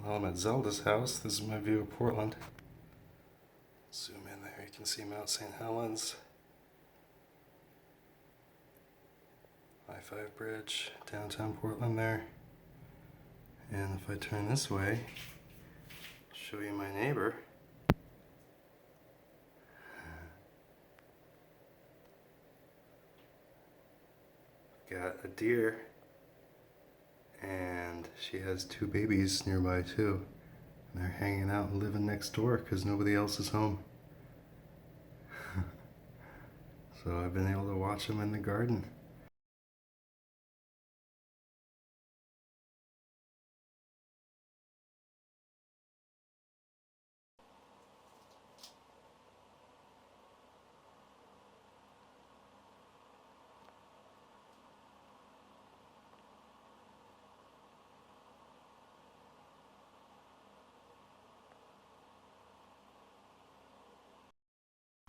Well, I'm at Zelda's house. This is my view of Portland. Zoom in there, you can see Mount St. Helens. I-5 bridge, downtown Portland there. And if I turn this way, I'll show you my neighbor. Got a deer, and she has 2 babies nearby too. And they're hanging out and living next door because nobody else is home. So I've been able to watch them in the garden.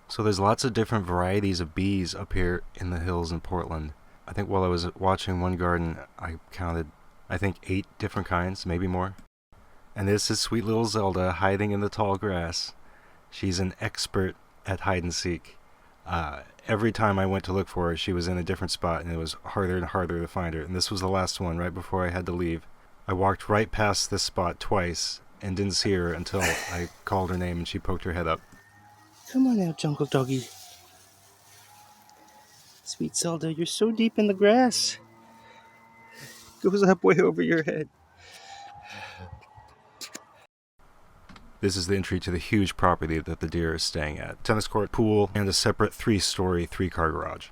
So there's lots of different varieties of bees up here in the hills in Portland. I think while I was watching one garden, I counted, I think 8 different kinds, maybe more. And this is sweet little Zelda hiding in the tall grass. She's an expert at hide and seek. Every time I went to look for her, she was in a different spot, and it was harder and harder to find her. And this was the last one, right before I had to leave. I walked right past this spot twice and didn't see her until I called her name and she poked her head up. Come on now, jungle doggy. Sweet Zelda, you're so deep in the grass. Goes up way over your head. This is the entry to the huge property that the deer is staying at. Tennis court, pool, and a separate 3-story, 3-car garage.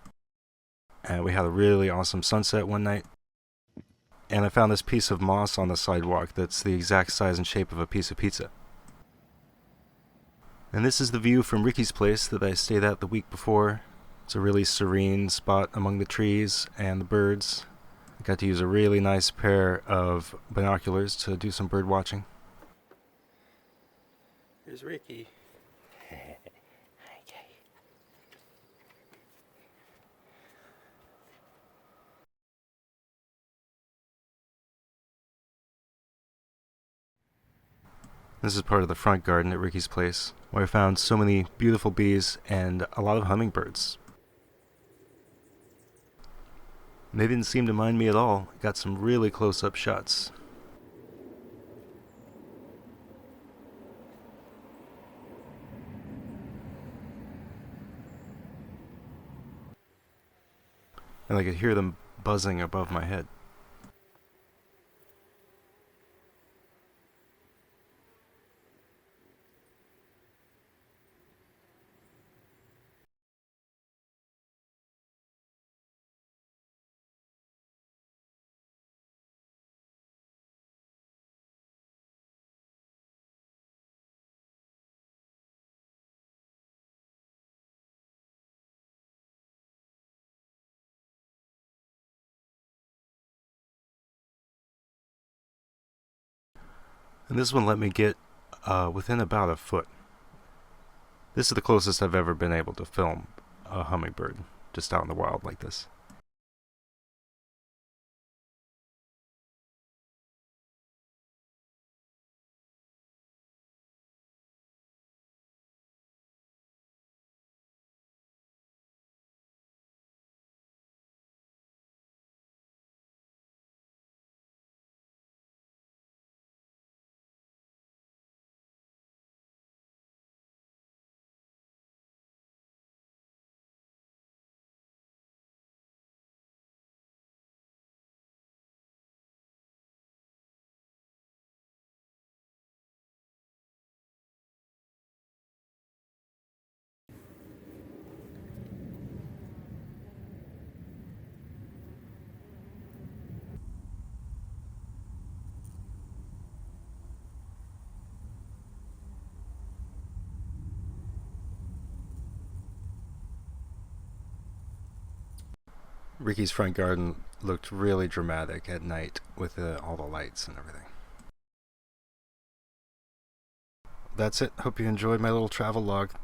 And we had a really awesome sunset one night. And I found this piece of moss on the sidewalk that's the exact size and shape of a piece of pizza. And this is the view from Ricky's place that I stayed at the week before. It's a really serene spot among the trees and the birds. I got to use a really nice pair of binoculars to do some bird watching. Here's Ricky. This is part of the front garden at Ricky's place, where I found so many beautiful bees and a lot of hummingbirds. And they didn't seem to mind me at all. I got some really close-up shots. And I could hear them buzzing above my head. And this one let me get within about a foot. This is the closest I've ever been able to film a hummingbird, just out in the wild like this. Ricky's front garden looked really dramatic at night with all the lights and everything. That's it. Hope you enjoyed my little travel log.